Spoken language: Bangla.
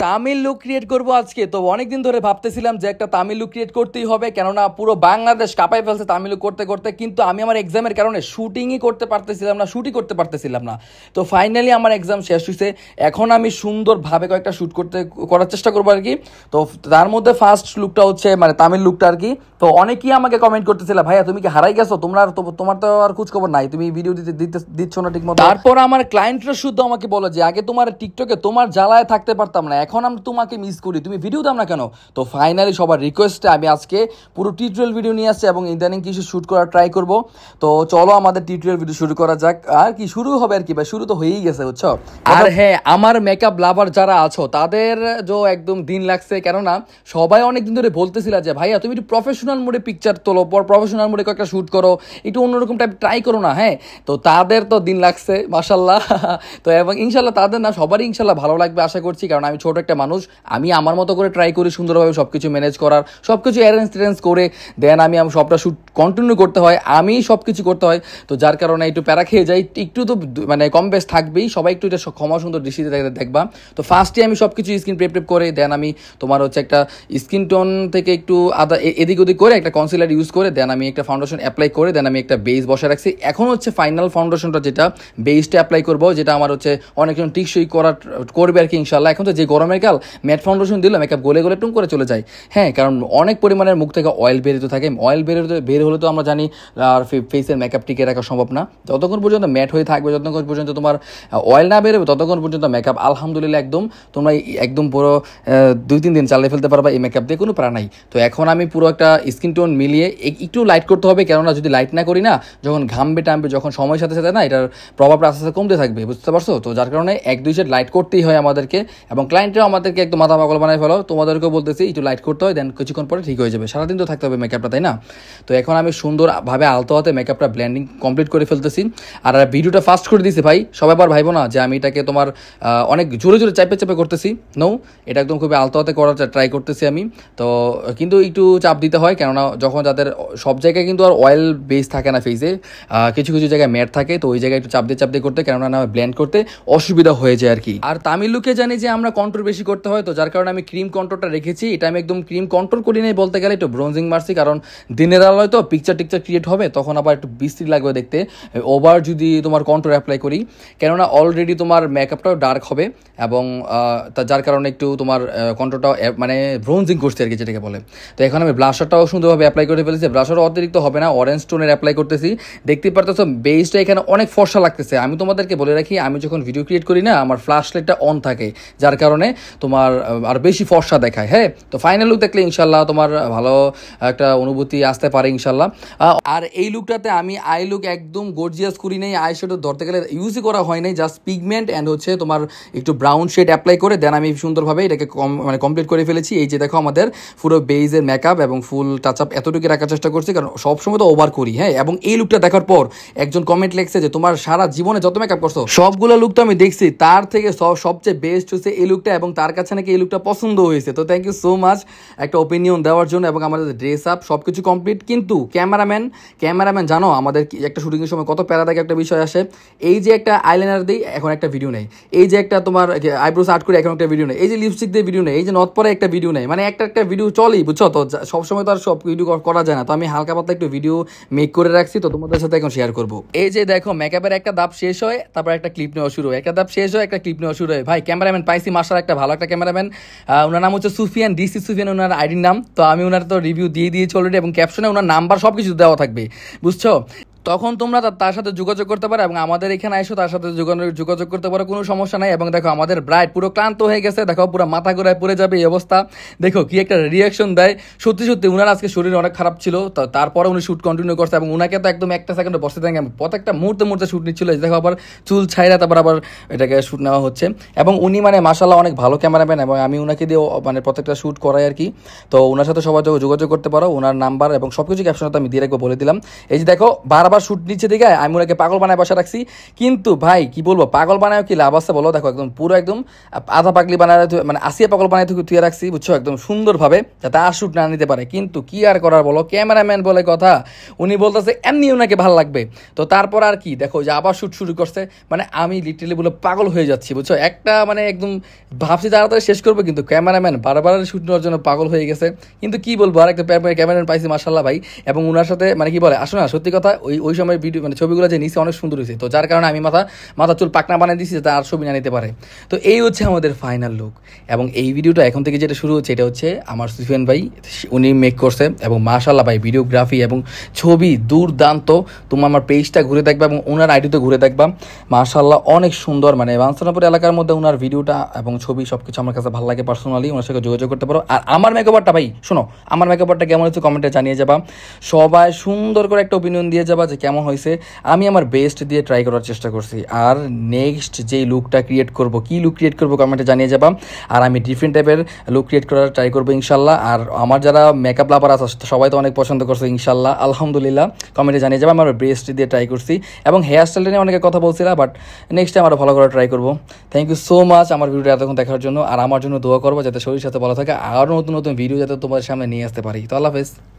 তামিল লুক ক্রিয়েট করবো আজকে। তো অনেকদিন ধরে ভাবতেছিলাম যে একটা তামিল লুক ক্রিয়েট করতেই হবে, কেননা পুরো বাংলাদেশ কাঁপাই ফেলছে তামিল লুক করতে করতে। কিন্তু আমি আমার এক্সামের কারণে শুটিংই করতে পারতেছিলাম না। তো ফাইনালি আমার এক্সাম শেষ হয়েছে, এখন আমি সুন্দরভাবে কয়েকটা শ্যুট করার চেষ্টা করবো আর কি। তো তার মধ্যে ফার্স্ট লুকটা হচ্ছে মানে তামিল লুকটা আর কি। তো অনেকেই আমাকে কমেন্ট করতেছিল, ভাইয়া তুমি কি হারাই গেছো, তোমার তো আর খোঁজ খবর নাই, তুমি ভিডিও দিচ্ছ না ঠিক মতো। তারপর আমার ক্লায়েন্টরা শুদ্ধ আমাকে বলে যে আগে তোমার টিকটকে তোমার জ্বালায় থাকতে পারতাম না, এখন আমি তোমাকে মিস করি, তুমি ভিডিও দাও না কেন। তো ফাইনালি সবার রিকোয়েস্টে আমি আজকে পুরো টিউটোরিয়াল ভিডিও নিয়ে আসছি এবং ইদানিং কিছু শ্যুট করার ট্রাই করব। তো চলো আমাদের টিউটোরিয়াল ভিডিও শুরু করা যাক। আর কি শুরু হবে আর কি ভাই, শুরু তো হয়েই গেছে বুঝছো। আর হ্যাঁ, আমার মেকআপ লাভার যারা আছো তাদের যে একদম দিন লাগছে, কেননা সবাই অনেকদিন ধরে বলতেছিল যে ভাইয়া তুমি একটু প্রফেশনাল মোডে পিকচার তোলো, প্রফেশনাল মোডে কয়েকটা শ্যুট করো, একটু অন্যরকম টাইপ ট্রাই করো না। হ্যাঁ, তো তাদের তো দিন লাগছে মাশাল্লাহ। তো এবং ইনশাল্লাহ তাদের না সবারই ইনশাল্লাহ ভালো লাগবে আশা করছি, কারণ আমি ছোট একটা মানুষ, আমি আমার মতো করে ট্রাই করি সুন্দরভাবে সব কিছু ম্যানেজ করার, সব কিছু অ্যারেঞ্জ করে দেন আমি সবটা শ্যুট কন্টিনিউ করতে হয়, আমি সব কিছু করতে হয়। তো যার কারণে একটু প্যারা খেয়ে যাই, একটু তো মানে কম বেশ থাকবেই, সবাই একটু এটা ক্ষমা সুন্দর দৃষ্টিতে দেখবা। তো ফার্স্টে আমি সব কিছু স্কিন প্রেপ করে দেন আমি তোমার হচ্ছে একটা স্কিন টোন থেকে একটু আদা এদিক ওদিক করে একটা কনসিলার ইউজ করে দেন আমি একটা ফাউন্ডেশন অ্যাপ্লাই করে দেন আমি একটা বেস বসে রাখছি। এখন হচ্ছে ফাইনাল ফাউন্ডেশনটা যেটা বেসটা অ্যাপ্লাই করবো, যেটা আমার হচ্ছে অনেকজন টিকসই করবে আর কি ইনশাল্লাহ। এখন তো যে গরমের কাল, ম্যাট ফাউন্ডেশন দিলে মেকআপ গলে টুম করে চলে যায়। হ্যাঁ, কারণ অনেক পরিমাণের মুখ থেকে অয়েল বেরোতে থাকে, অয়েল বের হলে তো আমরা জানি আর ফেসের মেকআপ টিকে রাখা সম্ভব না। যতক্ষণ পর্যন্ত ম্যাট হয়ে থাকবে, যতক্ষণ পর্যন্ত তোমার অয়েল না বেরোবে, ততক্ষণ পর্যন্ত মেকআপ আলহামদুলিল্লাহ তোমরা একদম পুরো 2-3 দিন চালিয়ে ফেলতে পারবা এই মেকআপ দিয়ে, কোনো প্রাণ নাই। তো এখন আমি পুরো একটা স্কিন টোন মিলিয়ে একটু লাইট করতে হবে, কেননা যদি লাইট না করি না, যখন ঘামবে টামবে, যখন সময়ের সাথে সাথে না এটার প্রভাবটা আস্তে আস্তে কমতে থাকবে, বুঝতে পারছো। তো যার কারণে 1-2 শেড লাইট করতেই হয় আমাদেরকে, এবং ক্লায়েন্টরাও আমাদেরকে একদম মাথা পাগল বানায় ফেলো, তোমাদেরকেও বলতেছি একটু লাইট করতে হয়, দেন কিছুক্ষণ পরে ঠিক হয়ে যাবে। সারাদিন তো থাকতে হবে মেকআপটা, তাই না। তো এখন আমি সুন্দরভাবে আলতো হাতে মেকআপটা ব্লেন্ডিং কমপ্লিট করে ফেলতেছি। আর ভিডিওটা ফাস্ট করে দিয়েছি ভাই, সবাই আবার ভাইবো না যে আমি এটাকে তোমার অনেক জোরে চাপে করতেছি। নো, এটা একদম খুবই আলতো হাতে করার ট্রাই করতেছি আমি। তো কিন্তু একটু চাপ দিতে হয়, কেননা যখন যাদের সব জায়গায় কিন্তু আর অয়েল বেস থাকে না ফেসে, কিছু কিছু জায়গায় ম্যাট থাকে, তো ওই জায়গায় একটু চাপ দিয়ে করতে, কেননা না ব্লেন্ড করতে অসুবিধা হয়ে যায় আর কি। আর তামিল লুকে জানি যে আমরা কন্ট্রোল বেশি করতে হয়, তো যার কারণে আমি ক্রিম কন্ট্রোলটা রেখেছি। এটা আমি একদম ক্রিম কন্ট্রোল করি নাই বলতে গেলে, একটু ব্রোঞ্জিং মারছি, কারণ দিনের আলোয় তো পিকচার ক্রিয়েট হবে, তখন আবার একটু বিশ্রী লাগবে দেখতে ওভার যদি তোমার কন্ট্রোল অ্যাপ্লাই করি, কেননা অলরেডি তোমার মেকআপটাও ডার্ক হবে, এবং যার কারণে একটু তোমার কন্ট্রোলটাও মানে ব্রোঞ্জিং করছে আর কি যেটাকে বলে। তো এখন আমি ব্লাশারটাও সুন্দরভাবে অ্যাপ্লাই করে ফেলেছি, ব্লাশারও অতিরিক্ত হবে না, অরেঞ্জ টোনের অ্যাপ্লাই করতেছি। দেখতে পারতেছো বেসটা এখানে অনেক ফর্সা লাগতেছে। আমি তোমাদেরকে বলে রাখি, আমি যখন ভিডিও ক্রিয়েট করি না, আমার ফ্ল্যাশ লাইটটা অন থাকে, যার কারণে তোমার আর বেশি ফর্সা দেখায়। হ্যাঁ, তো ফাইনাল লুক দেখলে ইনশাল্লাহ তোমার ভালো একটা অনুভূতি আসতে পারে ইনশাল্লাহ। আর এই লুকটাতে আমি আই লুক একদম গর্জিয়াস করি নাই, আই শ্যাডো ধরতে গেলে ইউজই করা হয় নাই, জাস্ট পিগমেন্ট অ্যান্ড হচ্ছে তোমার একটু ব্রাউন শেড অ্যাপ্লাই করে দেন আমি সুন্দরভাবে এটাকে মানে কমপ্লিট করে ফেলেছি। এই যে দেখো আমাদের পুরো বেইজের মেকআপ এবং ফুল টাচ আপ এতটুকু রাখার চেষ্টা করছি, কারণ সবসময় তো ওভার করি। হ্যাঁ, এবং এই লুকটা দেখার পর একজন কমেন্ট লিখছে যে তোমার সারা জীবনে যত মেকআপ করছো সবগুলো লুক তো আমি দেখছি, তার থেকে সবচেয়ে বেস্ট হচ্ছে এই লুকটা, এবং তার কাছে নাকি এই লুকটা পছন্দ হয়েছে। তো থ্যাংক ইউ সো মাচ একটা ওপিনিয়ন দেওয়ার জন্য। এবং আমাদের ড্রেস আপ সবকিছু কমপ্লিট, কিন্তু ক্যামেরাম্যান জানো আমাদের একটা শুটিংয়ের সময় কত প্যারাদায়ক একটা বিষয় আসে। এই যে একটা আইলাইনার দিই, এখন একটা ভিডিও নেই, এই যে একটা তোমার আইব্রোস আর্ট করে এখন একটা ভিডিও নেই, এই যে লিপস্টিক দিয়ে ভিডিও নেই, এই যে নথ পরে একটা ভিডিও নেই, মানে একটা ভিডিও চলেই, বুঝছো। তো সবসময় তো আর সব ভিডিও করা যায় না, তো আমি হালকা পাতলা একটু ভিডিও মেক করে রাখছি, তো তোমাদের সাথে এখন শেয়ার করবো। এই যে দেখো মেকআপের একটা ধাপ শেষ হয়, তারপর একটা ক্লিপ নেওয়া শুরু হয়, একটা ধাপ শেষ হয়, একটা ক্লিপ নেওয়া শুরু হয়। ভাই ক্যামেরাম্যান পাইছি মার্শাল, একটা ভালো একটা ক্যামেরাম্যান, ওনার নাম হচ্ছে সুফিয়ান, ডিসি সুফিয়ান ওনার আইডির নাম। তো আমি ওনার তো রিভিউ দিয়ে দিয়েছি অলরেডি, এবং ক্যাপশনে ওনার নাম্বার সব কিছু দেওয়া থাকবে, বুঝছো। তখন তোমরা তার সাথে যোগাযোগ করতে পারো, এবং আমাদের এখানে এসো তার সাথে যোগাযোগ করতে পারো, কোনো সমস্যা নাই। এবং দেখো আমাদের ব্রাইড পুরো ক্লান্ত হয়ে গেছে, দেখো পুরো মাথা ঘোরায় পড়ে যাবে এই অবস্থা, দেখো কি একটা রিয়াকশন দেয়। সত্যি উনার আজকে শরীর অনেক খারাপ ছিল, তারপরে উনি শ্যুট কন্টিনিউ করছে, এবং উনাকে তো একদম একটা সেকেন্ডে বসতে দেন, প্রত্যেকটা মুহূর্তে শ্যুট নিচ্ছিল। দেখো আবার চুল ছাইরা তারপর আবার এটাকে শ্যুট নেওয়া হচ্ছে, এবং উনি মানে মাশাআল্লাহ অনেক ভালো ক্যামেরাম্যান, এবং আমি উনাকে দিয়ে মানে প্রত্যেকটা শ্যুট করাই আর কি। তো ওনার সাথে সবাই যোগাযোগ করতে পারো, ওনার নাম্বার এবং সবকিছু ক্যাপশনে তো আমি দিয়ে রাখবো, বলে দিলাম। এই যে দেখো বারবার বারবার শুট নিচ্ছে দিকে আমি ওনাকে পাগল বানায় বসা রাখছি, কিন্তু ভাই কি বলবো, পাগল বানায় কি লাভ আছে বলো? দেখো একদম পুরো একদম আধা পাগলি বানায়, মানে আসিয়া পাগল বানায় তুই রাখছি বুঝছো, একদম সুন্দরভাবে যাতে আর শুট না নিতে পারে। কিন্তু কি আর করার বলো, ক্যামেরাম্যান বলে কথা, উনি বলতেছে এমনি ওনাকে ভালো লাগবে। তো তারপর আর কি দেখো যে আবার শুট শুরু করছে, মানে আমি লিটারালি বলে পাগল হয়ে যাচ্ছি বুঝছো, একটা মানে একদম ভাবছি তাড়াতাড়ি শেষ করবো, কিন্তু ক্যামেরাম্যান বারবার শুট নেওয়ার জন্য পাগল হয়ে গেছে। কিন্তু কি বলবো, আর একটা ক্যামেরাম্যান পাইছি মাশাল্লাহ ভাই, এবং ওনার সাথে মানে কি বলে আসলে না সত্যি কথা, ওই সময় ভিডিও মানে ছবিগুলো যে নিচে অনেক সুন্দর হয়েছে, তো যার কারণে আমি মাথা চুল পাকনা বানিয়ে দিচ্ছি যাতে আর ছবি না নিতে পারে। তো এই হচ্ছে আমাদের ফাইনাল লুক, এবং এই ভিডিওটা এখন থেকে যেটা শুরু হচ্ছে এটা হচ্ছে আমার সুফিয়ান ভাই, উনি মেক করছে, এবং মাশাল্লাহ ভাই ভিডিওগ্রাফি এবং ছবি দুর্দান্ত। তুমি আমার পেজটা ঘুরে দেখবা এবং ওনার আইডিতে ঘুরে দেখবা, মাশাল্লাহ অনেক সুন্দর। মানে বাঞ্ছনাপুর এলাকার মধ্যে ওনার ভিডিওটা এবং ছবি সবকিছু আমার কাছে ভালো লাগে পার্সোনালি, ওনার সাথে যোগাযোগ করতে পারো। আর আমার মেকওভারটা ভাই শোনো, আমার মেকওভারটা কেমন হচ্ছে কমেন্টে জানিয়ে যাবা, সবাই সুন্দর করে একটা ওপিনিয়ন দিয়ে যাবা যে কেমন হয়েছে। আমি আমার বেস্ট দিয়ে ট্রাই করার চেষ্টা করছি, আর নেক্সট যেই লুকটা ক্রিয়েট করবো, কি লুক ক্রিয়েট করবো কমেন্টে জানিয়ে যাবা। আর আমি ডিফারেন্ট টাইপের লুক ক্রিয়েট করার ট্রাই করবো ইনশাল্লাহ। আর আমার যারা মেকআপ লাভার আছে সবাই তো অনেক পছন্দ করছে ইনশাল্লাহ, আলহামদুলিল্লাহ, কমেন্টে জানিয়ে যাবা। আমার বেস্ট দিয়ে ট্রাই করছি, এবং হেয়ার স্টাইলটা নিয়ে অনেকে কথা বলছিলাম, বাট নেক্সট টাইম আরও ভালো করে ট্রাই করবো। থ্যাংক ইউ সো মাচ আমার ভিডিওটা এতক্ষণ দেখার জন্য, আর আমার জন্য দোয়া করবো যাতে শরীর সাথে ভালো থাকে, আরও নতুন নতুন ভিডিও যাতে তোমার সামনে নিয়ে আসতে পারি। তো আল্লাহ হাফেজ।